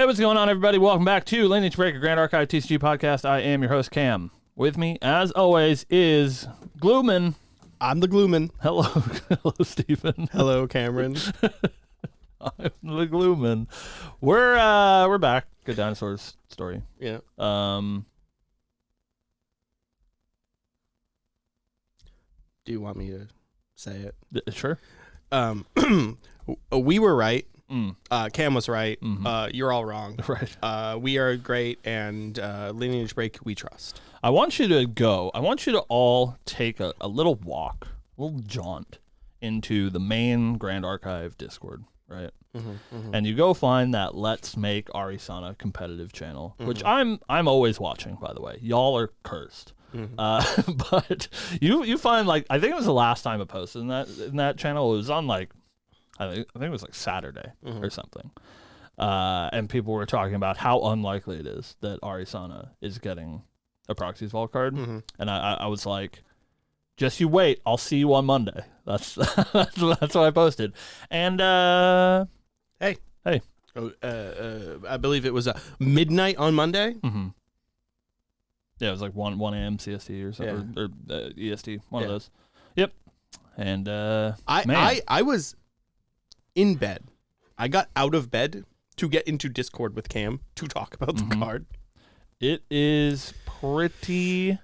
Hey, what's going on, everybody? Welcome back to Lineage Breaker Grand Archive TCG Podcast. I am your host, Cam. With me, as always, is Glooman. I'm the Glooman. Hello. Hello, Stephen. Hello, Cameron. I'm the Glooman. We're back. Good dinosaurs story. Yeah. Do you want me to say it? Sure. We were right. Mm. Cam was right. Mm-hmm. You're all wrong. Right. We are great, and Lineage Break, we trust. I want you to all take a little walk, a little jaunt into the main Grand Archive Discord, right? And you go find that Let's Make Arisana competitive channel, which I'm always watching, by the way. Y'all are cursed. But you find, like, I think it was the last time I posted in that channel. It was on, like, I think it was like Saturday or something. And people were talking about how unlikely it is that Arisana is getting a Proxies Vault card. And I was like, just you wait, I'll see you on Monday. That's what I posted. And Hey. Oh, I believe it was midnight on Monday. Yeah, it was like 1 a.m. CST or something, or EST, one of those. Yep. And I was in bed. I got out of bed to get into Discord with Cam to talk about the card. It is pretty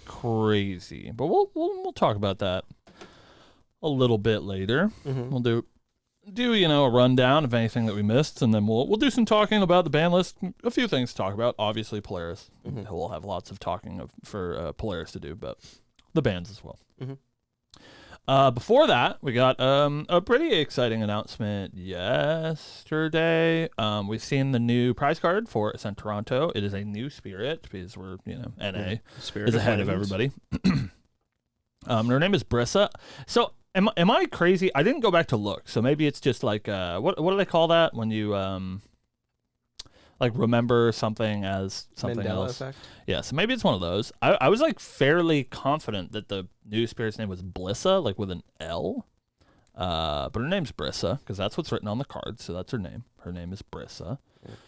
crazy, but we'll talk about that a little bit later. We'll do a rundown of anything that we missed, and then we'll do some talking about the ban list. A few things to talk about. Obviously, Polaris. We'll have lots of talking for Polaris to do, but the bans as well. Before that, we got a pretty exciting announcement yesterday. We've seen the new prize card for Ascent Toronto. It is a new Spirit because we're, NA Spirit is ahead of everybody. Her name is Brissa. So am I crazy? I didn't go back to look. So maybe it's just like what do they call that when you like remember something as something Mandela else? effect? Yeah, so maybe it's one of those. I was like fairly confident that the new Spirit's name was Blissa, like with an L. But her name's Brissa, because that's what's written on the card, so that's her name. Her name is Brissa.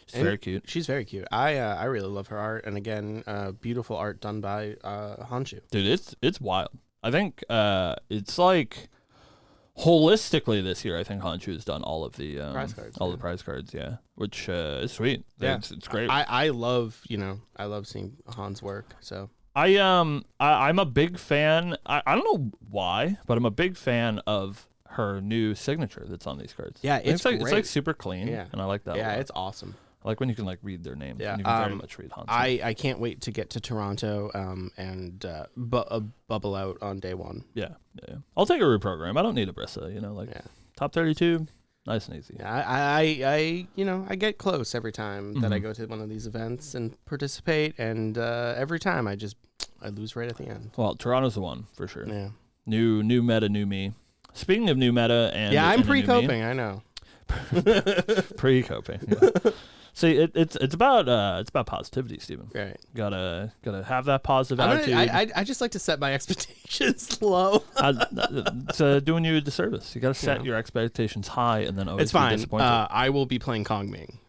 She's very cute. She's very cute. I really love her art, and again, beautiful art done by Honshu. Dude, it's wild. I think it's like holistically this year, I think Honshu has done all of the prize cards, the prize cards, which is sweet. Yeah, it's great. I love seeing Han's work. So I'm a big fan. I don't know why, but I'm a big fan of her new signature that's on these cards. Yeah, it's like super clean. Yeah, and I like that. Yeah, a lot. It's awesome. I like when you can like read their name. Yeah, and you can very much read Hans. I can't wait to get to Toronto and bubble out on day one. Yeah. I'll take a reprogram. I don't need a Brissa. Top 32, nice and easy. Yeah, I get close every time that I go to one of these events and participate, and every time I lose right at the end. Well, Toronto's the one for sure. Yeah. New meta, new me. Speaking of new meta and I'm pre-coping. I know. Pre-coping. Yeah. See, it's about positivity, Stephen. Right. Gotta have that positive attitude. I just like to set my expectations low. It's doing you a disservice. You gotta set your expectations high and then always it's fine. be disappointed. I will be playing Kong Ming.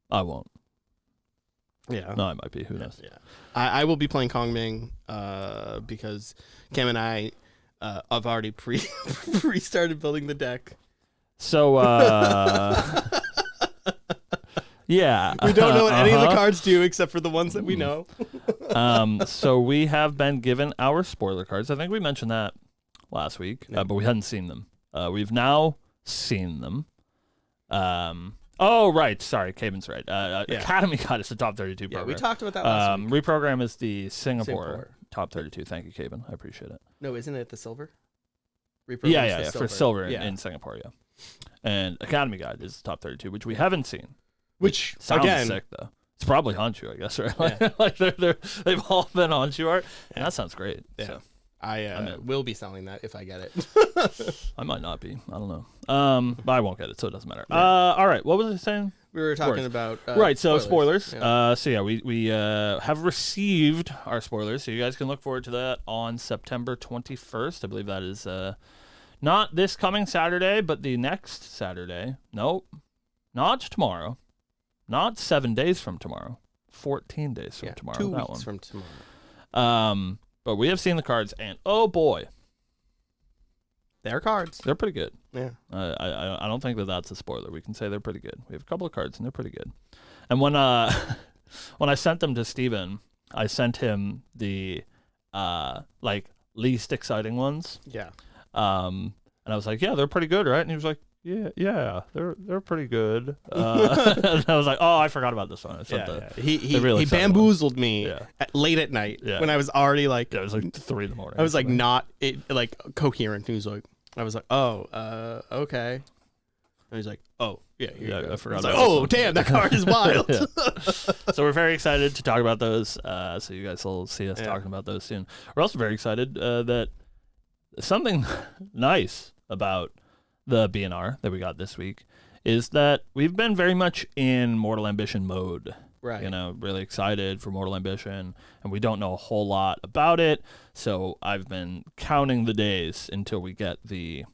I won't. Yeah. No, I might be. Who knows? Yeah. I will be playing Kong Ming because Cam and I have already pre-started building the deck. So yeah. We don't know what any of the cards do except for the ones that we know. So we have been given our spoiler cards. I think we mentioned that last week, but we hadn't seen them. We've now seen them. Oh, right. Sorry, Caven's right. Academy got us the top 32 program. Yeah, we talked about that last week. Reprogram is the Singapore top 32. Thank you, Caven. I appreciate it. No, isn't it the silver? Yeah, for silver in Singapore, yeah. And Academy Guide is top 32, which we haven't seen. Which sounds again, sick, though. It's probably Honshu, I guess, right? Yeah. Like they've all been Honshu art. And that sounds great. Yeah. So. I will be selling that if I get it. I might not be. I don't know. But I won't get it, so it doesn't matter. Yeah. All right. What was I saying? We were talking about right. So spoilers. Yeah. We have received our spoilers, so you guys can look forward to that on September 21st. I believe that is not this coming Saturday, but the next Saturday. Nope, not tomorrow. not 7 days from tomorrow, 14 days from tomorrow. 2 that weeks one. from tomorrow. But we have seen the cards, and oh boy, They're cards. they're pretty good. Yeah. I don't think that's a spoiler. We can say they're pretty good. We have a couple of cards, and they're pretty good. And when when I sent them to Steven, I sent him the like least exciting ones. Yeah. And I was like, yeah, they're pretty good, right? And he was like, yeah, they're pretty good. And I was like, oh, I forgot about this one. I sent He bamboozled me late at night when I was already like, it was like 3 a.m. I was like not like coherent. He was like, I was like, oh, okay. And he's like, oh, yeah, I forgot. Like, oh, damn, that card is wild. So we're very excited to talk about those. So you guys will see us talking about those soon. We're also very excited that something nice about the BNR that we got this week is that we've been very much in Mortal Ambition mode. Right. You know, really excited for Mortal Ambition, and we don't know a whole lot about it. So I've been counting the days until we get the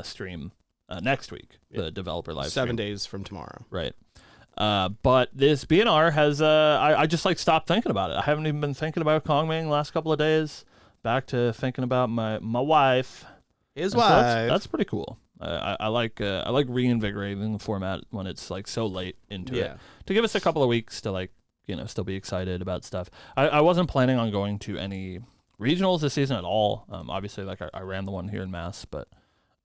stream next week, the developer live stream. 7 days from tomorrow. Right. But this BNR has, I just like stopped thinking about it. I haven't even been thinking about Kongming the last couple of days. Back to thinking about my wife. His and wife. So that's pretty cool. I like reinvigorating the format when it's like so late into it to give us a couple of weeks to like, you know, still be excited about stuff. I wasn't planning on going to any regionals this season at all. Obviously, like I ran the one here in Mass, but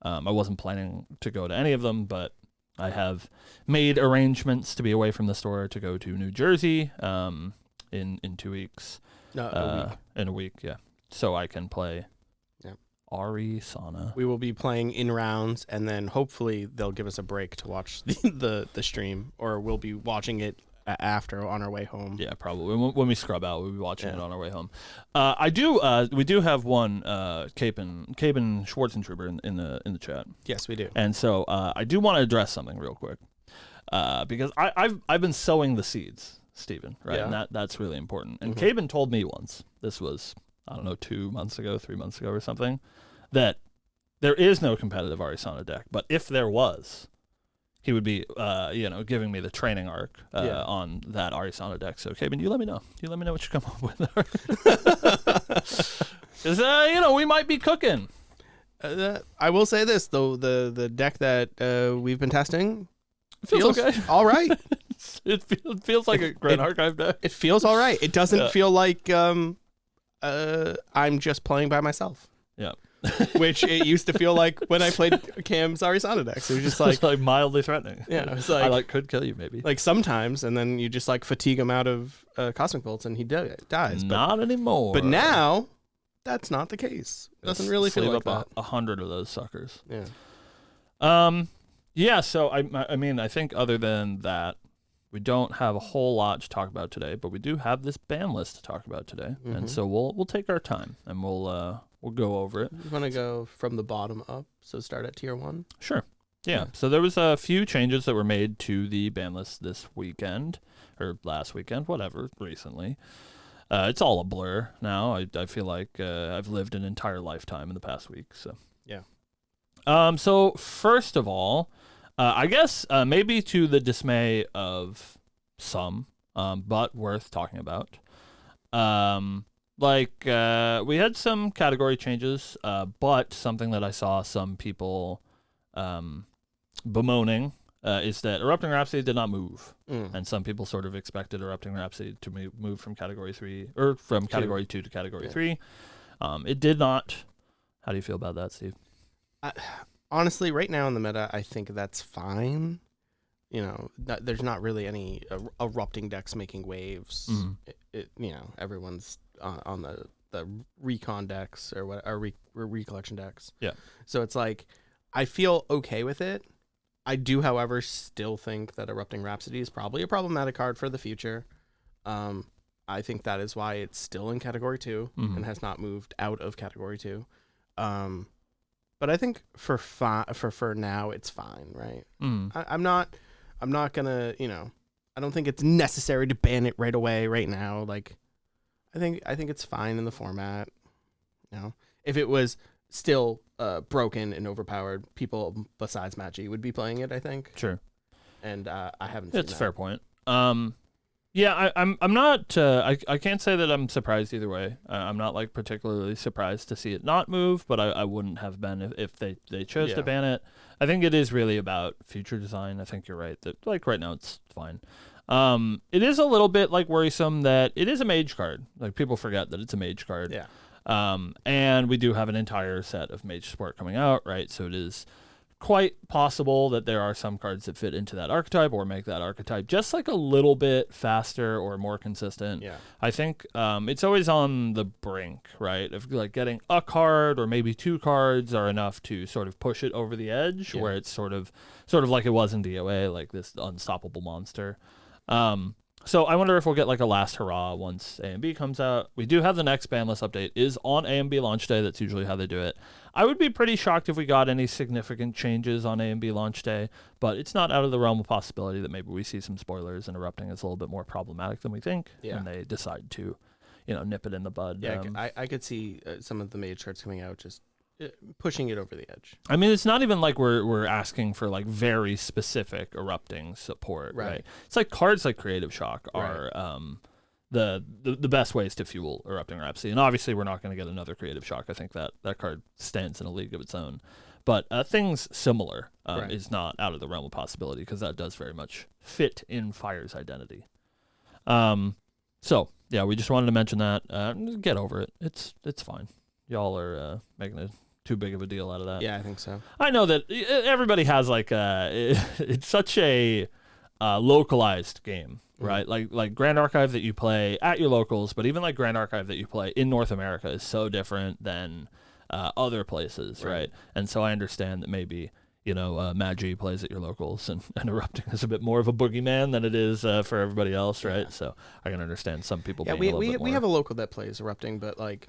I wasn't planning to go to any of them. But I have made arrangements to be away from the store to go to New Jersey in 2 weeks. No, a week. In a week, yeah. So I can play Ari Sana. We will be playing in rounds, and then hopefully they'll give us a break to watch the stream, or we'll be watching it after on our way home. Yeah, probably. When we scrub out, we'll be watching it on our way home. We do have one Capen Schwarzentrooper in the chat. Yes, we do. And so I do want to address something real quick because I've been sowing the seeds, Steven, right? Yeah. And that's really important. And Capen told me once, this was, I don't know, 2 months ago, 3 months ago or something, that there is no competitive Arisana deck. But if there was, he would be, giving me the training arc on that Arisana deck. So, Capen, you let me know. You let me know what you come up with. Because, we might be cooking. I will say this, though. The deck that we've been testing feels okay. All right. It feels like a Grand Archive deck. It feels all right. It doesn't feel like I'm just playing by myself. Yeah. Which it used to feel like when I played Cam's Arisana decks. It was just like, like mildly threatening. Yeah, it was like I could kill you maybe. Like sometimes, and then you just like fatigue him out of Cosmic Bolts, and he dies. Not anymore. But now, that's not the case. Doesn't really feel like that. 100 of those suckers. Yeah. Yeah. So I mean, I think other than that, we don't have a whole lot to talk about today, but we do have this ban list to talk about today, and so we'll take our time and we'll go over it. You want to go from the bottom up, so start at tier 1? Sure. Yeah. So there was a few changes that were made to the ban list this weekend, or last weekend, whatever, recently. It's all a blur now. I feel like I've lived an entire lifetime in the past week. So yeah. So first of all, I guess maybe to the dismay of some, but worth talking about. We had some category changes, but something that I saw some people bemoaning is that Erupting Rhapsody did not move. And some people sort of expected Erupting Rhapsody to move from Category 3, or from Category 2 to Category 3. It did not. How do you feel about that, Steve? Honestly, right now in the meta, I think that's fine. There's not really any erupting decks making waves. Everyone's on the recon decks or what, or recollection decks. Yeah. So it's like, I feel okay with it. I do, however, still think that Erupting Rhapsody is probably a problematic card for the future. I think that is why it's still in Category 2 and has not moved out of Category 2. But I think for now it's fine, right? I'm not gonna, I don't think it's necessary to ban it right away, right now. Like, I think it's fine in the format. If it was still broken and overpowered, people besides Matchy would be playing it, I think. Sure. And I haven't seen It's that. a fair point. Yeah, I'm not. I can't say that I'm surprised either way. I'm not like particularly surprised to see it not move, but I wouldn't have been if they chose to ban it. I think it is really about future design. I think you're right that like right now it's fine. It is a little bit like worrisome that it is a mage card. Like people forget that it's a mage card. Yeah. And we do have an entire set of mage support coming out, right? So it is quite possible that there are some cards that fit into that archetype or make that archetype just like a little bit faster or more consistent. Yeah. I think it's always on the brink, right? Of like getting a card or maybe two cards are enough to sort of push it over the edge, where it's sort of like it was in DOA, like this unstoppable monster. So I wonder if we'll get like a last hurrah once A and B comes out. We do have the next ban list update is on A and B launch day. That's usually how they do it. I would be pretty shocked if we got any significant changes on A and B launch day, but it's not out of the realm of possibility that maybe we see some spoilers and erupting is a little bit more problematic than we think, and they decide to, nip it in the bud. Yeah, I could see some of the mage cards coming out just pushing it over the edge. I mean, it's not even like we're asking for like very specific erupting support, right? It's like cards like Creative Shock are the best ways to fuel Erupting Rhapsody, and obviously we're not going to get another Creative Shock. I think that card stands in a league of its own, but things similar is not out of the realm of possibility because that does very much fit in Fire's identity. So yeah, we just wanted to mention that. Get over it. It's fine. Y'all are making too big of a deal out of that. Yeah, I think so. I know that everybody has like it's such a localized game, right? Like Grand Archive that you play at your locals, but even like Grand Archive that you play in North America is so different than other places, right? And so I understand that maybe Magi plays at your locals and Erupting is a bit more of a boogeyman than it is for everybody else, right? So I can understand some people being a little bit more. We have a local that plays Erupting, but like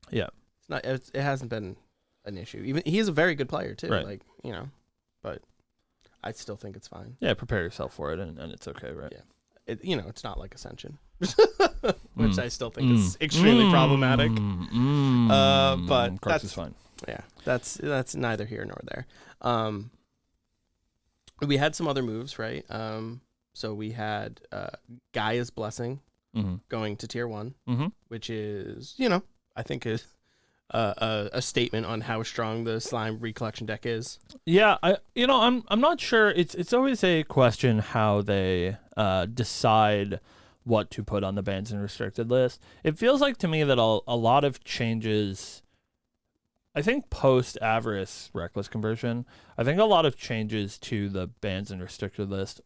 yeah. It hasn't been an issue. Even he's a very good player too. Right. Like, but I still think it's fine. Yeah, prepare yourself for it and it's okay, right? Yeah. It's not like Ascension. Which I still think is extremely problematic. But that's is fine. Yeah. That's neither here nor there. We had some other moves, right? So we had Gaia's Blessing going to tier 1, which is, I think is a statement on how strong the slime recollection deck is. Yeah, I'm not sure. It's always a question how they decide what to put on the bans and restricted list. It feels like to me that a lot of changes, I think post Avarice Reckless conversion, I think a lot of changes to the bans and restricted list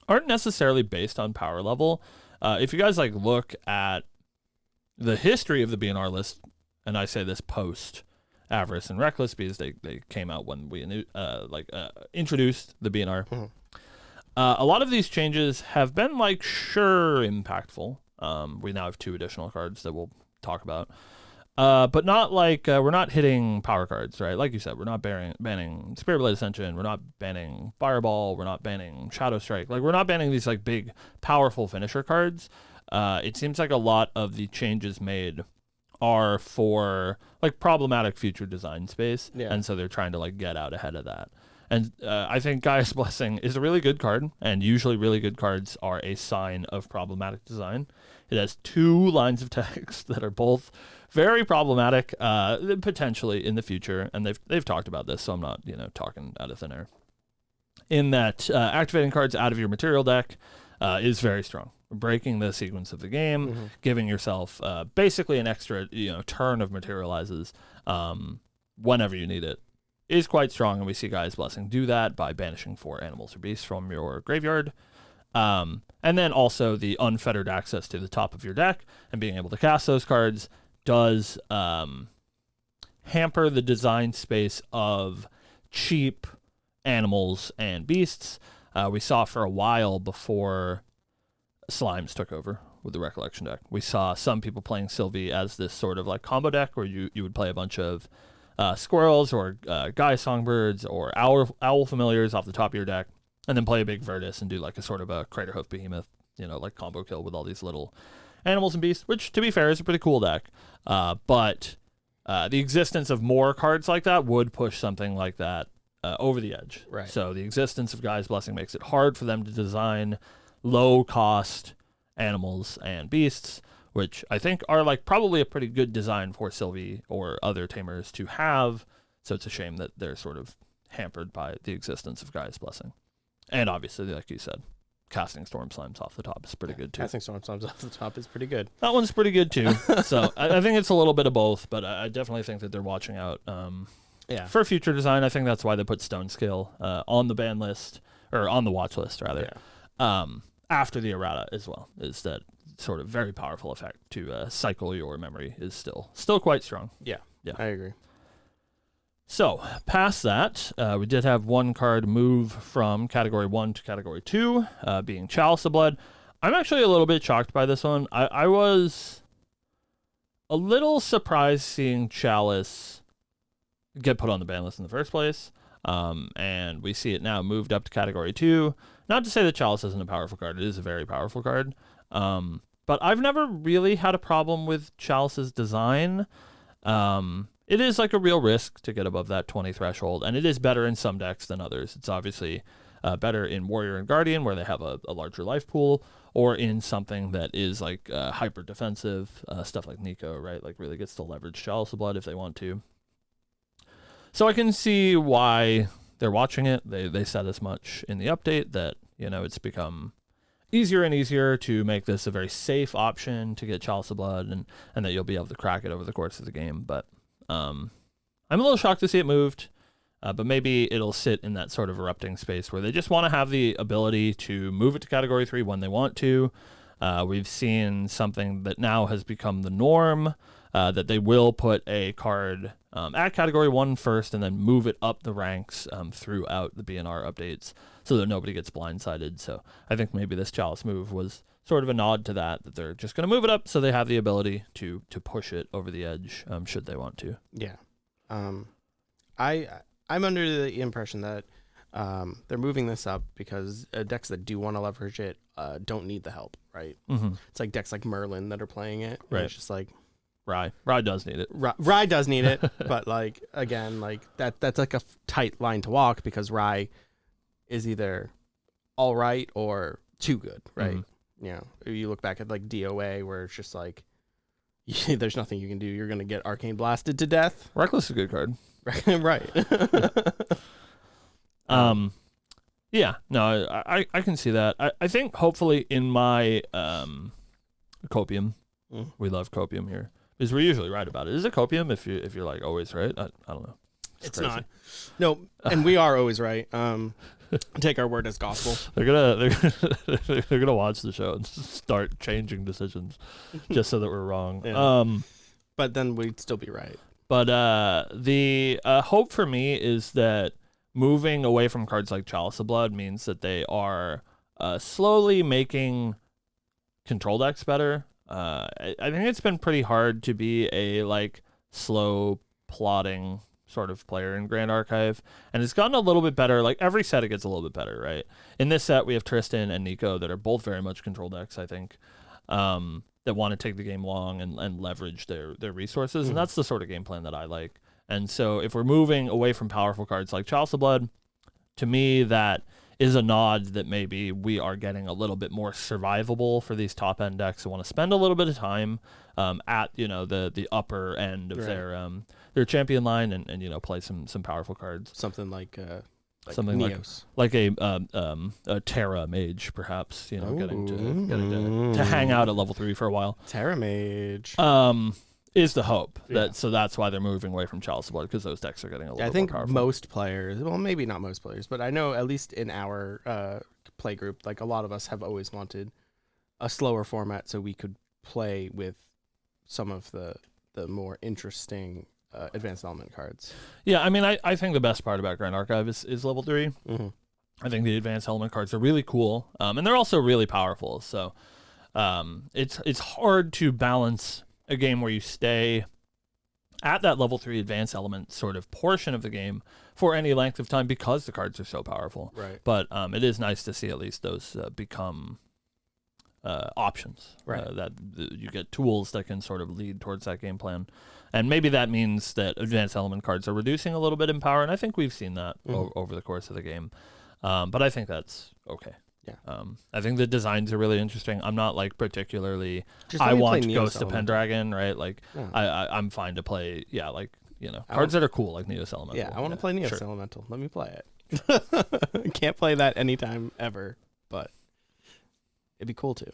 aren't necessarily based on power level. If you guys like look at the history of the BNR list, and I say this post Avarice and Reckless because they came out when we introduced the BNR. A lot of these changes have been impactful. We now have 2 additional cards that we'll talk about, but not we're not hitting power cards, right? Like you said, we're not banning Spirit Blade Ascension, we're not banning Fireball, we're not banning Shadow Strike. Like we're not banning these like big powerful finisher cards. It seems like a lot of the changes made are for like problematic future design space, and so they're trying to like get out ahead of that. And I think Gaia's Blessing is a really good card, and usually really good cards are a sign of problematic design. It has 2 lines of text that are both very problematic, potentially in the future, and they've talked about this, so I'm not talking out of thin air. In that activating cards out of your material deck is very strong. Breaking the sequence of the game, giving yourself basically an extra turn of materializes whenever you need it is quite strong, and we see Gaia's Blessing do that by banishing 4 animals or beasts from your graveyard, and then also the unfettered access to the top of your deck and being able to cast those cards does hamper the design space of cheap animals and beasts. We saw for a while before Slimes took over with the Recollection deck. We saw some people playing Sylvie as this sort of like combo deck where you would play a bunch of squirrels or Gaia Songbirds or owl familiars off the top of your deck, and then play a big Virtus and do like a sort of a Craterhoof Behemoth, like combo kill with all these little animals and beasts, which to be fair is a pretty cool deck. But the existence of more cards like that would push something like that over the edge. Right. So the existence of Gaia's Blessing makes it hard for them to design low-cost animals and beasts, which I think are like probably a pretty good design for Sylvie or other tamers to have. So it's a shame that they're sort of hampered by the existence of Gaia's Blessing. And obviously, like you said, casting Storm Slimes off the top is pretty good too. Casting Storm Slimes off the top is pretty good. That one's pretty good too. So I think it's a little bit of both, but I definitely think that they're watching out for future design. I think that's why they put Stone Scale on the ban list, or on the watch list rather, after the errata as well, is that sort of very powerful effect to cycle your memory is still quite strong. Yeah, I agree. So, past that, we did have one card move from Category 1 to Category 2, being Chalice of Blood. I'm actually a little bit shocked by this one. I was a little surprised seeing Chalice get put on the ban list in the first place, and we see it now moved up to Category 2. Not to say that Chalice isn't a powerful card. It is a very powerful card, but I've never really had a problem with Chalice's design. It is like a real risk to get above that 20 threshold, and it is better in some decks than others. It's obviously better in Warrior and Guardian, where they have a larger life pool, or in something that is like hyper defensive, stuff like Nico, right? Like really gets to leverage Chalice of Blood if they want to. So I can see why they're watching it. They said as much in the update that, you know, it's become easier and easier to make this a very safe option to get Chalice of Blood, and that you'll be able to crack it over the course of the game. But I'm a little shocked to see it moved, but maybe it'll sit in that sort of erupting space where they just want to have the ability to move it to Category 3 when they want to. We've seen something that now has become the norm, that they will put a card at Category 1 first and then move it up the ranks throughout the BNR updates so that nobody gets blindsided. So I think maybe this Chalice move was sort of a nod to that they're just going to move it up so they have the ability to push it over the edge should they want to. Yeah. I'm under the impression that they're moving this up because decks that do want to leverage it don't need the help, right? Mm-hmm. It's like decks like Merlin that are playing it. Right. It's just like Rye does need it. Rye does need it, but like again, like that's like a tight line to walk because Rye is either all right or too good, right? Mm-hmm. You know, you look back at like DOA where it's just like there's nothing you can do. You're gonna get Arcane blasted to death. Reckless is a good card. Right. Yeah, no, I can see that. I think hopefully in my copium, we love copium here, because we're usually right about it. Is it copium if you're like always right? I don't know. It's not. No, and we are always right. Take our word as gospel. They're gonna watch the show and start changing decisions just so that we're wrong. Yeah. But then we'd still be right. But the hope for me is that moving away from cards like Chalice of Blood means that they are slowly making control decks better. I think it's been pretty hard to be a like slow plodding sort of player in Grand Archive, and it's gotten a little bit better. Like every set it gets a little bit better, right? In this set we have Tristan and Nico that are both very much control decks, I think, that want to take the game long and leverage their resources, and that's the sort of game plan that I like. And so if we're moving away from powerful cards like Chalice of Blood, to me that is a nod that maybe we are getting a little bit more survivable for these top end decks who want to spend a little bit of time at, you know, the upper end of their champion line and you know, play some powerful cards. Something like something Neos. like a Terra Mage, perhaps, you know, getting to hang out at level 3 for a while. Terra Mage. Is the hope so that's why they're moving away from Chalice of Blood, because those decks are getting a little bit more powerful. I think most players, well, maybe not most players, but I know at least in our play group, like a lot of us have always wanted a slower format so we could play with some of the more interesting advanced element cards. Yeah, I mean, I think the best part about Grand Archive is level 3. Mm-hmm. I think the advanced element cards are really cool, and they're also really powerful. So it's hard to balance a game where you stay at that level 3 advanced element sort of portion of the game for any length of time because the cards are so powerful. Right. But it is nice to see at least those become options. Right. You get tools that can sort of lead towards that game plan. And maybe that means that advanced element cards are reducing a little bit in power, and I think we've seen that over the course of the game. But I think that's okay. Yeah. I think the designs are really interesting. I'm not like particularly. Just I let me want play Ghost Neos of Pendragon, right? Like No. I'm fine to play. Yeah, like cards that are cool, like Neos Elemental. Yeah, I want to play Neos sure. Elemental. Let me play it. Can't play that anytime ever, but it'd be cool to.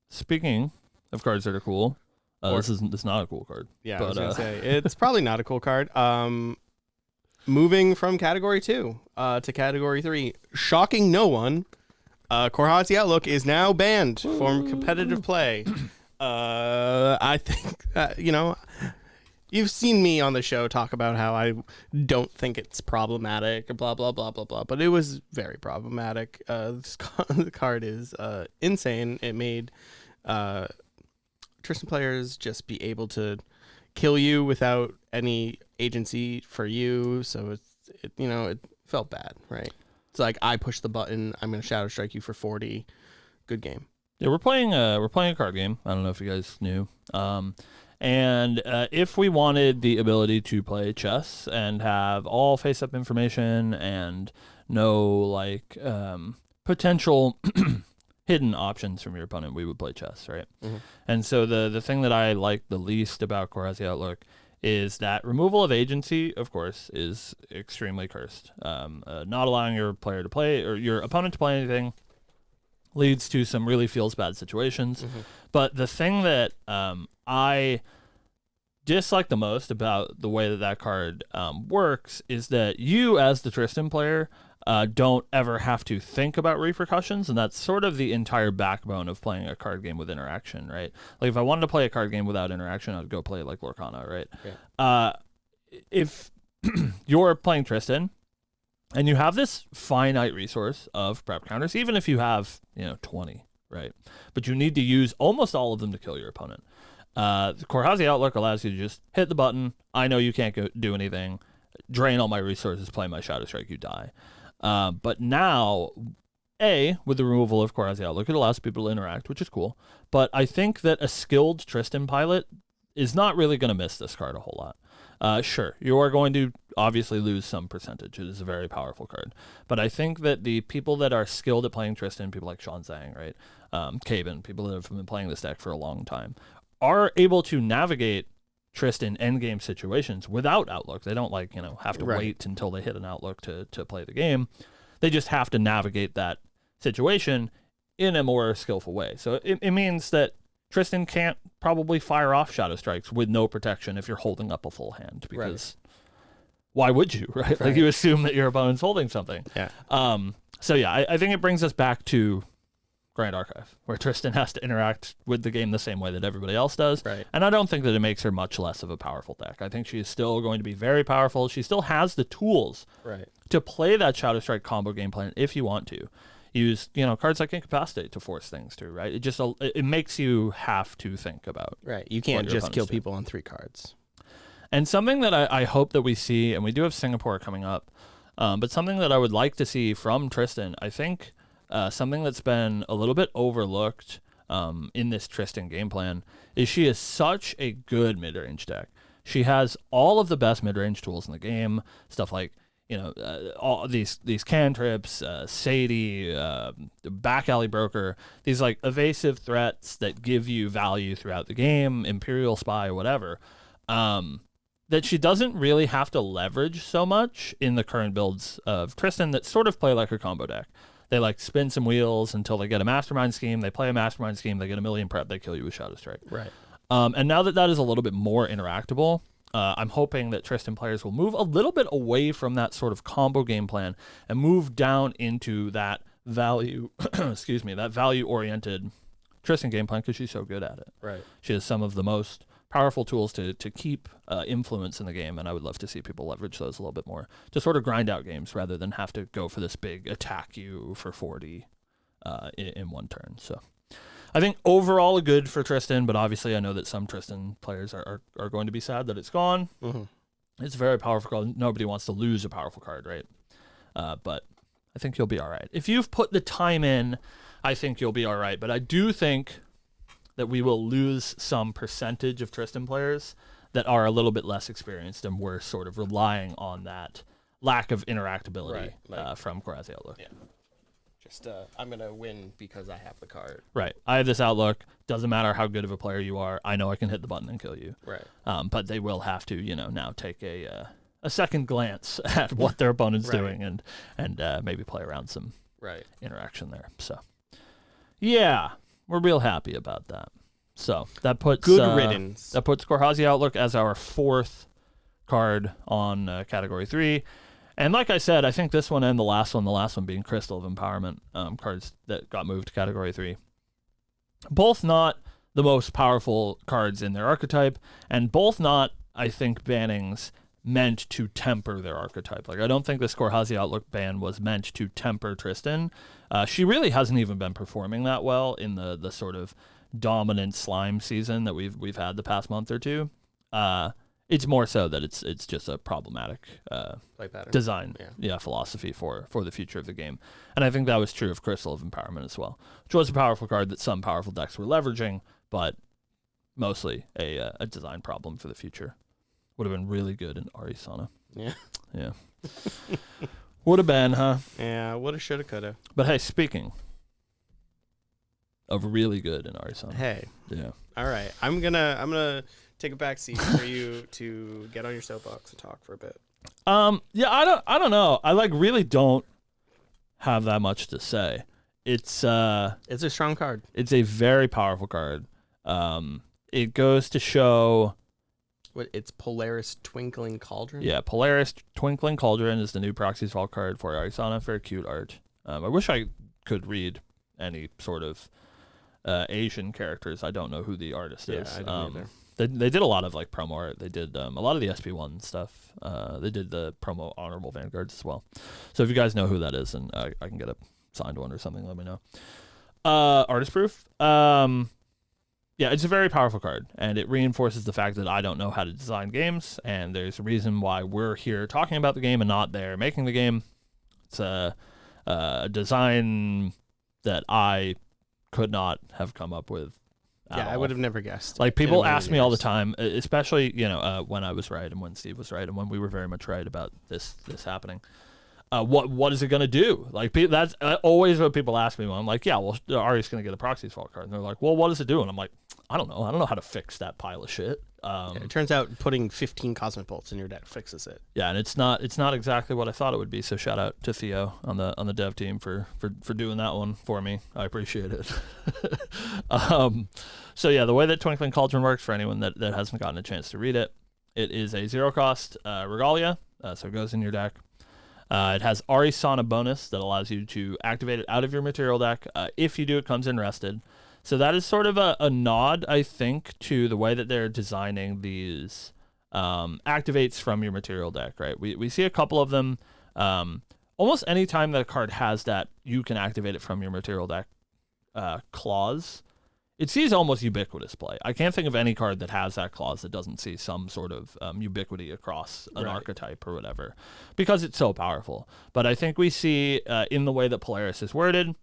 Speaking of cards that are cool, this is not a cool card. Yeah, but, I was gonna say it's probably not a cool card. Moving from category 2 to category 3, shocking no one. Korhazi Outlook is now banned from competitive play. I think you've seen me on the show talk about how I don't think it's problematic, blah blah blah blah blah, but it was very problematic. The card is insane. It made Tristan players just be able to kill you without any agency for you, so it felt bad, right? It's like, I push the button, I'm gonna Shadow Strike you for 40. Good game. Yeah, we're playing a card game. I don't know if you guys knew. And if we wanted the ability to play chess and have all face-up information and no potential hidden options from your opponent, we would play chess, right? Mm-hmm. And so the thing that I like the least about Korhazi Outlook is that removal of agency, of course, is extremely cursed. Not allowing your player to play or your opponent to play anything leads to some really feels bad situations. Mm-hmm. But the thing that I dislike the most about the way that card works is that you, as the Tristan player, don't ever have to think about repercussions, and that's sort of the entire backbone of playing a card game with interaction, right? Like, if I wanted to play a card game without interaction, I'd go play like Lorcana, right? Yeah. If you're playing Tristan and you have this finite resource of prep counters, even if you have 20, right? But you need to use almost all of them to kill your opponent. The Korhazi Outlook allows you to just hit the button. I know you can't do anything. Drain all my resources, play my Shadow Strike, you die. But now, with the removal of Korhazi Outlook, it allows people to interact, which is cool. But I think that a skilled Tristan pilot is not really going to miss this card a whole lot. Sure, you are going to obviously lose some percentage. It is a very powerful card. But I think that the people that are skilled at playing Tristan, people like Sean Zhang, right? Caven, people that have been playing this deck for a long time, are able to navigate Tristan endgame situations without Outlook. They don't have to wait until they hit an Outlook to play the game. They just have to navigate that situation in a more skillful way. So it means that Tristan can't probably fire off Shadow Strikes with no protection if you're holding up a full hand, because why would you, right? Like, you assume that your opponent's holding something. Yeah. So yeah, I think it brings us back to Grand Archive, where Tristan has to interact with the game the same way that everybody else does. Right. And I don't think that it makes her much less of a powerful deck. I think she is still going to be very powerful. She still has the tools to play that Shadow Strike combo game plan if you want to. Use, cards like Incapacitate to force things through, right? It makes you have to think about. Right. You can't just kill people on 3 cards. And something that I hope that we see, and we do have Singapore coming up, but something that I would like to see from Tristan, I think something that's been a little bit overlooked in this Tristan game plan is she is such a good mid-range deck. She has all of the best mid-range tools in the game, stuff like all these cantrips, Sadie, back alley broker, these like evasive threats that give you value throughout the game, Imperial Spy, whatever, that she doesn't really have to leverage so much in the current builds of Tristan that sort of play like a combo deck. They spin some wheels until they get a Mastermind Scheme, they play a Mastermind Scheme, they get a million prep, they kill you with Shadow Strike. Right. And now that is a little bit more interactable, I'm hoping that Tristan players will move a little bit away from that sort of combo game plan and move down into that value, that value-oriented Tristan game plan, because she's so good at it. Right. She has some of the most powerful tools to keep influence in the game, and I would love to see people leverage those a little bit more to sort of grind out games rather than have to go for this big attack you for 40 in one turn. So I think overall a good for Tristan, but obviously I know that some Tristan players are going to be sad that it's gone. Mm-hmm. It's a very powerful card. Nobody wants to lose a powerful card, right? But I think you'll be all right. If you've put the time in, I think you'll be all right. But I do think that we will lose some percentage of Tristan players that are a little bit less experienced, and we're sort of relying on that lack of interactability from Korazi Outlook. Yeah. Just I'm gonna win because I have the card. Right. I have this outlook. Doesn't matter how good of a player you are. I know I can hit the button and kill you. Right. But they will have to, now take a second glance at what their opponent's doing and maybe play around some interaction there. So, yeah, we're real happy about that. So that puts good riddance. That puts Korazi Outlook as our 4th card on Category 3. And like I said, I think this one and the last one being Crystal of Empowerment cards that got moved to Category 3. Both not the most powerful cards in their archetype, and both not, I think, bannings meant to temper their archetype. Like, I don't think this Korazi Outlook ban was meant to temper Tristan. She really hasn't even been performing that well in the sort of dominant slime season that we've had the past month or two. It's more so that it's just a problematic play pattern. Design philosophy for the future of the game. And I think that was true of Crystal of Empowerment as well, which was a powerful card that some powerful decks were leveraging, but mostly a design problem for the future. Would have been really good in Arisana. Yeah. Would have been, huh? Yeah, woulda, shoulda, coulda. But hey, speaking of really good in Arisana. Hey. Yeah. All right. I'm gonna take a back seat for you to get on your soapbox and talk for a bit. Yeah, I don't know. I really don't have that much to say. It's a strong card. It's a very powerful card. It goes to show what it's Polaris Twinkling Cauldron. Yeah, Polaris Twinkling Cauldron is the new Proxy's Vault card for Arisana. Very cute art. I wish I could read any sort of Asian characters. I don't know who the artist is. I don't either. They did a lot of promo art. They did a lot of the SP1 stuff. They did the promo Honorable Vanguards as well. So if you guys know who that is, and I can get a signed one or something, let me know. Artist proof. Yeah, it's a very powerful card, and it reinforces the fact that I don't know how to design games, and there's a reason why we're here talking about the game and not there making the game. It's a design that I could not have come up with. I would have never guessed. People ask me all the time, especially when I was right and when Steve was right and when we were very much right about this happening. What is it gonna do? That's always what people ask me when I'm like, yeah, well, Ari's gonna get a Proxy's Vault card, and they're like, well, what does it do? And I'm like, I don't know how to fix that pile of shit. It turns out putting 15 Cosmic Bolts in your deck fixes it. Yeah, and it's not exactly what I thought it would be. So shout out to Theo on the dev team for doing that one for me. I appreciate it. So yeah, the way that Twinkling Cauldron works, for anyone that hasn't gotten a chance to read it, it is a 0-cost Regalia, so it goes in your deck. It has Arisana bonus that allows you to activate it out of your material deck. If you do, it comes in rested. So that is sort of a nod, I think, to the way that they're designing these activates from your material deck, right? We see a couple of them. Almost any time that a card has that you can activate it from your material deck clause, it sees almost ubiquitous play. I can't think of any card that has that clause that doesn't see some sort of ubiquity across an archetype or whatever, because it's so powerful. But I think we see in the way that Polaris is worded,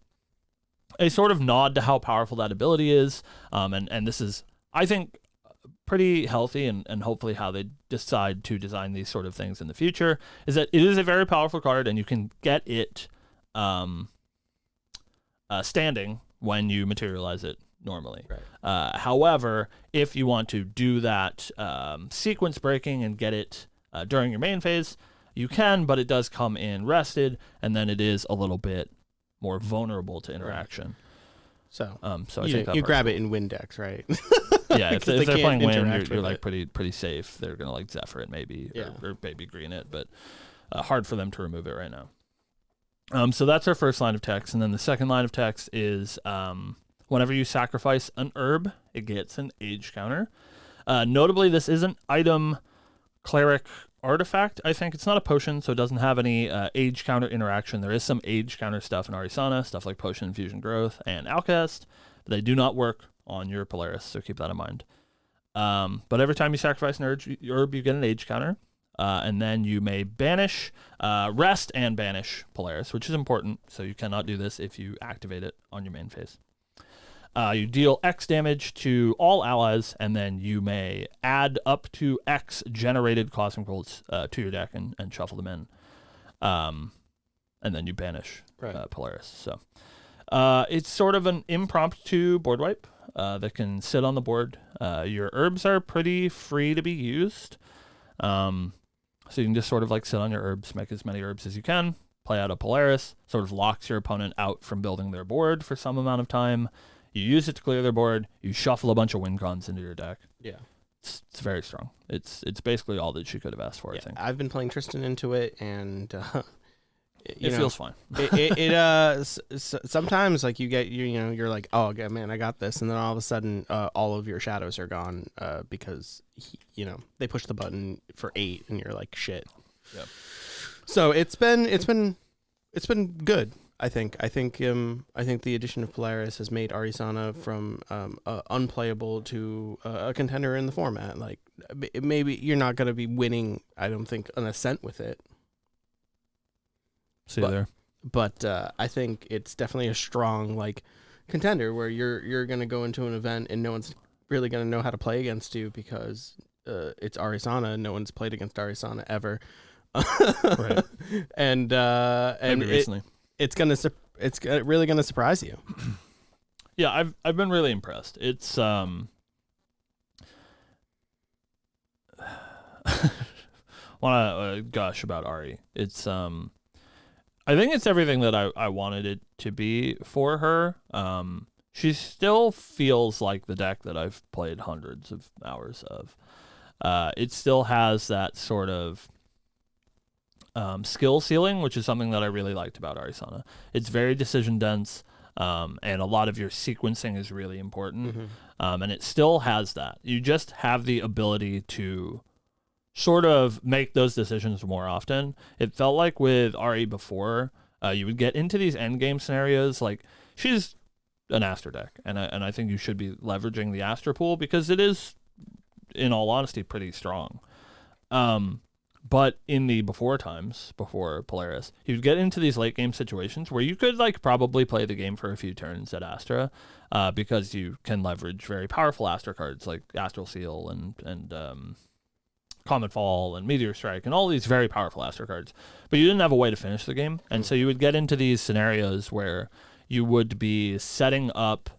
a sort of nod to how powerful that ability is. And this is, I think, pretty healthy and hopefully how they decide to design these sort of things in the future, is that it is a very powerful card and you can get it standing when you materialize it normally. However, if you want to do that sequence breaking and get it during your main phase, you can, but it does come in rested, and then it is a little bit more vulnerable to interaction. So I think you grab it in win decks, right? Yeah, if they're playing win, you're pretty safe. They're gonna Zephyr it maybe, or baby green it, but hard for them to remove it right now. So that's our first line of text, and then the second line of text is whenever you sacrifice an herb, it gets an age counter. Notably, this is an item cleric artifact. I think it's not a potion, so it doesn't have any age counter interaction. There is some age counter stuff in Arisana, stuff like potion, infusion, growth, and alchest, but they do not work on your Polaris, so keep that in mind. But every time you sacrifice an herb, you get an age counter. And then you may banish, rest and banish Polaris, which is important. So you cannot do this if you activate it on your main phase. You deal X damage to all allies, and then you may add up to X generated Cosmic Bolts to your deck and shuffle them in. And then you banish Polaris. So it's sort of an impromptu board wipe that can sit on the board. Your herbs are pretty free to be used. So you can just sort of like sit on your herbs, make as many herbs as you can, play out a Polaris, sort of locks your opponent out from building their board for some amount of time. You use it to clear their board. You shuffle a bunch of win cons into your deck. Yeah. It's very strong. It's basically all that she could have asked for, I think. I've been playing Tristan into it, and it feels fine. Sometimes like you're like, oh man, I got this, and then all of a sudden all of your shadows are gone because they push the button for 8 and you're like, shit. Yep. So it's been good. I think the addition of Polaris has made Arisana from unplayable to a contender in the format. Like maybe you're not going to be winning, I don't think, an ascent with it. See you there. But I think it's definitely a strong like contender where you're going to go into an event and no one's really going to know how to play against you because it's Arisana. No one's played against Arisana ever. Right. And maybe recently. It's really gonna surprise you. Yeah, I've been really impressed. It's want to gush about Ari. It's I think it's everything that I wanted it to be for her. She still feels like the deck that I've played hundreds of hours of. It still has that sort of skill ceiling, which is something that I really liked about Arisana. It's very decision dense, and a lot of your sequencing is really important. Mm-hmm. And it still has that. You just have the ability to sort of make those decisions more often. It felt like with Ari before, you would get into these endgame scenarios. Like she's an Aster deck, and I think you should be leveraging the Aster pool because it is, in all honesty, pretty strong. But in the before times, before Polaris, you'd get into these late game situations where you could like probably play the game for a few turns at Astra, because you can leverage very powerful Astra cards like Astral Seal and Comet Fall and Meteor Strike and all these very powerful Astra cards. But you didn't have a way to finish the game, and so you would get into these scenarios where you would be setting up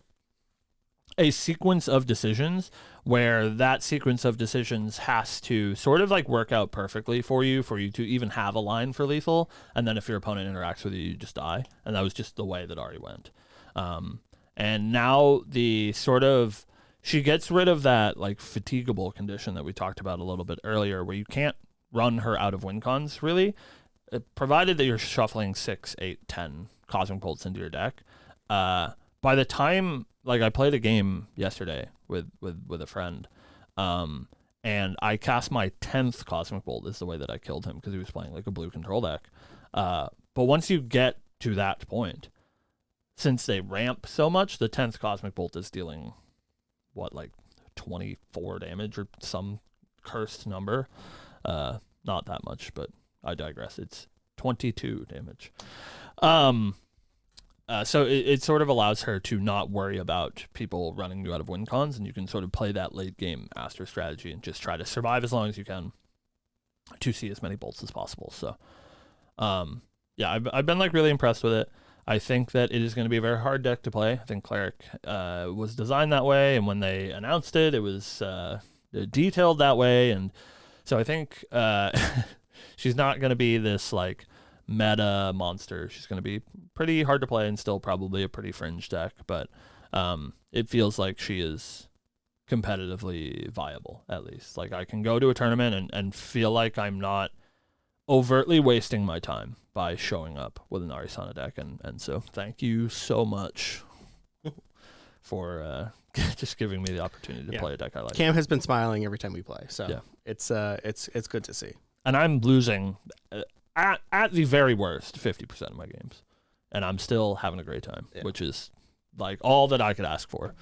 a sequence of decisions where that sequence of decisions has to sort of like work out perfectly for you to even have a line for lethal. And then if your opponent interacts with you, you just die. And that was just the way that Ari went. And now she gets rid of that like fatigable condition that we talked about a little bit earlier, where you can't run her out of win cons really, provided that you're shuffling 6, 8, 10 Cosmic Bolts into your deck. By the time, like I played a game yesterday with a friend, and I cast my 10th Cosmic Bolt is the way that I killed him because he was playing like a blue control deck. But once you get to that point, since they ramp so much, the 10th Cosmic Bolt is dealing, like 24 damage or some cursed number. Not that much, but I digress. It's 22 damage. So it sort of allows her to not worry about people running you out of win cons, and you can sort of play that late game Aster strategy and just try to survive as long as you can to see as many bolts as possible. So, yeah, I've been like really impressed with it. I think that it is going to be a very hard deck to play. I think Cleric was designed that way, and when they announced it, it was detailed that way, and so I think she's not going to be this like meta monster. She's going to be pretty hard to play and still probably a pretty fringe deck, but it feels like she is competitively viable, at least. Like I can go to a tournament and feel like I'm not overtly wasting my time by showing up with an Arisana deck, and so thank you so much for just giving me the opportunity to play a deck I like. Cam has been smiling every time we play, so yeah. It's good to see. And I'm losing at the very worst 50% of my games, and I'm still having a great time, which is like all that I could ask for.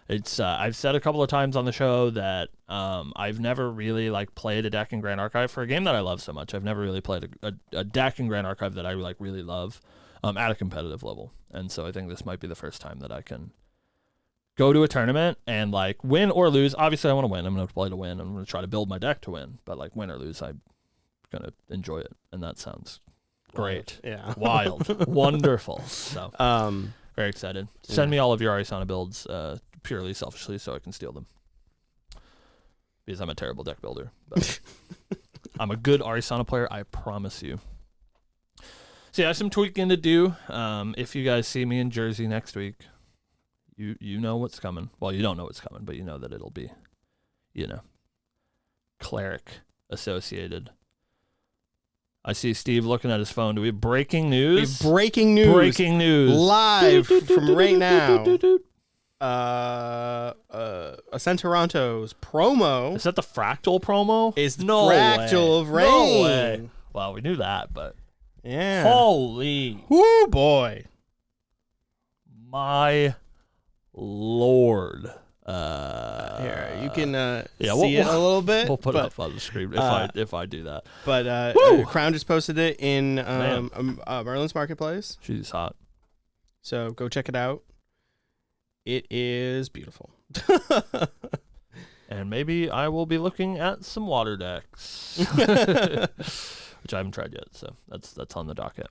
It's I've said a couple of times on the show that I've never really like played a deck in Grand Archive for a game that I love so much. I've never really played a deck in Grand Archive that I like really love at a competitive level. And so I think this might be the first time that I can go to a tournament and like win or lose. Obviously, I want to win. I'm going to play to win. I'm going to try to build my deck to win. But like win or lose, I'm going to enjoy it. And that sounds great. Yeah. Wild. Wonderful. So very excited. Send me all of your Arisana builds purely selfishly so I can steal them. Because I'm a terrible deck builder. But I'm a good Arisana player, I promise you. So yeah, I have some tweaking to do. If you guys see me in Jersey next week, you know what's coming. Well, you don't know what's coming, but you know that it'll be, cleric associated. I see Steve looking at his phone. Do we have breaking news? Breaking news. Breaking news. Live from right now. Ascent Toronto's promo. Is that the Fractal promo? Is the no Fractal way. of Rain. No way. Well, we knew that, but yeah. Holy. Woo boy. My Lord. Here, you can see it a little bit. We'll put it up on the screen if I do that. But Crown just posted it in Merlin's Marketplace. She's hot. So go check it out. It is beautiful. And maybe I will be looking at some water decks, which I haven't tried yet. So that's on the docket.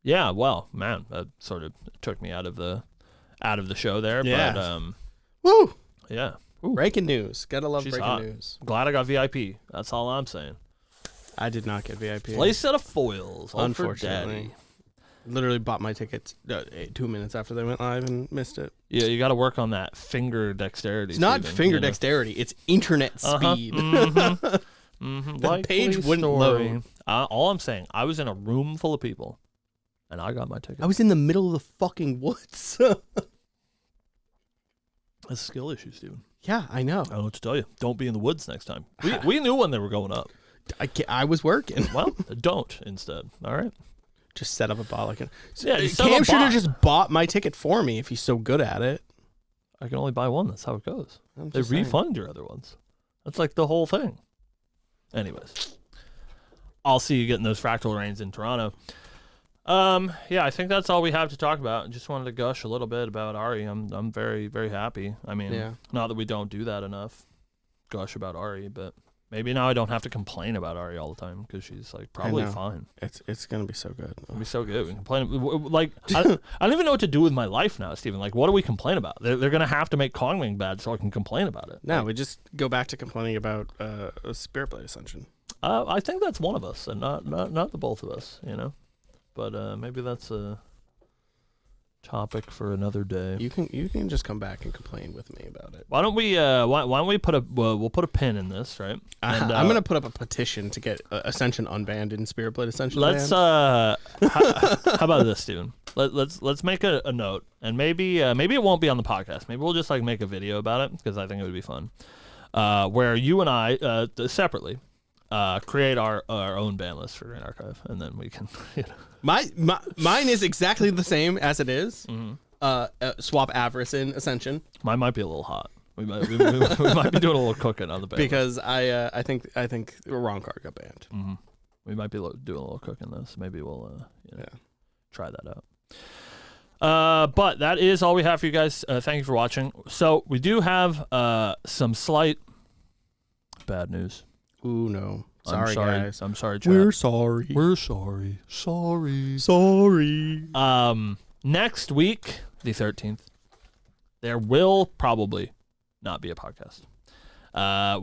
Yeah. Well, man, that sort of took me out of the show there. Yeah. But woo. Yeah. Ooh. Breaking news. Gotta love She's breaking hot. news. Glad I got VIP. That's all I'm saying. I did not get VIP. Play set of foils. All Unfortunately. For daddy. Literally bought my tickets 2 minutes after they went live and missed it. Yeah, you got to work on that finger dexterity. It's not finger dexterity. It's internet speed. The page wouldn't load. All I'm saying, I was in a room full of people, and I got my ticket. I was in the middle of the fucking woods. That's a skill issue, Steven. Yeah, I know. I don't know what to tell you. Don't be in the woods next time. We knew when they were going up. I was working. Well, don't instead. All right. Just set up a bot. Yeah, Cam should have just bought my ticket for me if he's so good at it. I can only buy one. That's how it goes. They refund your other ones. That's like the whole thing. Anyways, I'll see you getting those fractal rains in Toronto. Yeah, I think that's all we have to talk about. I just wanted to gush a little bit about Ari. I'm very, very happy. I mean, not that we don't do that enough, gush about Ari, but maybe now I don't have to complain about Ari all the time because she's like probably fine. It's gonna be so good. It'll be so good. We complain like I don't even know what to do with my life now, Steven. Like, what do we complain about? They're gonna have to make Kongming bad so I can complain about it. No, we just go back to complaining about Spirit Blade Ascension. I think that's one of us, and not the both of us. But maybe that's a topic for another day. You can just come back and complain with me about it. Why don't we why don't we put we'll put a pin in this, right? And, I'm gonna put up a petition to get Ascension unbanned and Spirit Blade Ascension let's banned. How about this, Steven? Let's make a note, and maybe it won't be on the podcast. Maybe we'll just like make a video about it because I think it would be fun. Where you and I separately create our own ban list for Grand Archive, and then we can Mine is exactly the same as it is. Mm-hmm. Swap Avarice in Ascension. Mine might be a little hot. We might be doing a little cooking on the ban because list. I think the wrong card got banned. Mm-hmm. We might be doing a little cooking this. Maybe we'll try that out. But that is all we have for you guys. Thank you for watching. So we do have some slight bad news. Ooh, no. Sorry, guys. I'm sorry, chat. We're sorry. We're sorry. Sorry. Next week, the 13th, there will probably not be a podcast.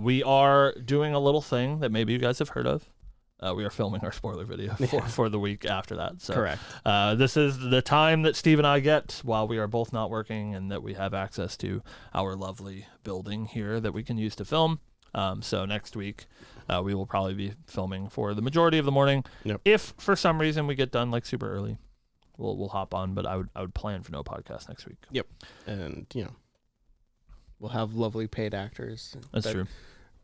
We are doing a little thing that maybe you guys have heard of. We are filming our spoiler video for the week after that. So, correct. This is the time that Steve and I get while we are both not working and that we have access to our lovely building here that we can use to film. So next week, we will probably be filming for the majority of the morning. Yep. If for some reason we get done like super early, we'll hop on. But I would plan for no podcast next week. Yep. And we'll have lovely paid actors. That's true.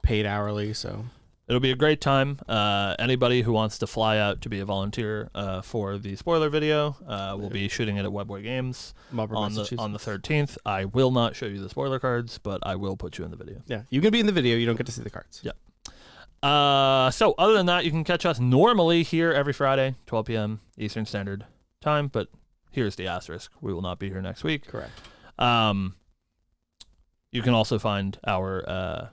Paid hourly. So it'll be a great time. Anybody who wants to fly out to be a volunteer for the spoiler video, we'll be shooting it at Webboy Games on the 13th. I will not show you the spoiler cards, but I will put you in the video. Yeah, you can be in the video. You don't get to see the cards. Yeah. So other than that, you can catch us normally here every Friday, 12 p.m. Eastern Standard Time. But here's the asterisk: we will not be here next week. Correct. You can also find our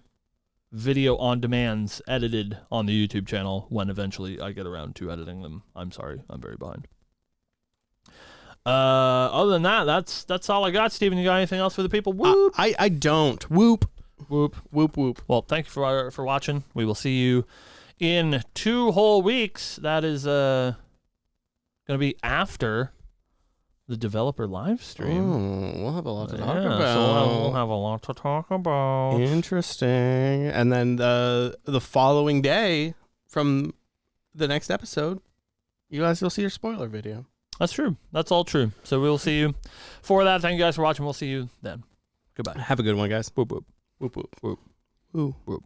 video on demands edited on the YouTube channel when eventually I get around to editing them. I'm sorry, I'm very behind. Other than that, that's all I got. Steven, you got anything else for the people? Whoop. I don't. Whoop. Whoop. Whoop whoop. Well, thank you for watching. We will see you in 2 whole weeks. That is going to be after the developer live stream. We'll have a lot to talk about. So we'll have a lot to talk about. Interesting. And then the following day from the next episode, you guys will see your spoiler video. That's true. That's all true. So we will see you for that. Thank you guys for watching. We'll see you then. Goodbye. Have a good one, guys. Whoop, whoop. Whoop, whoop. Whoop. Whoop. Whoop.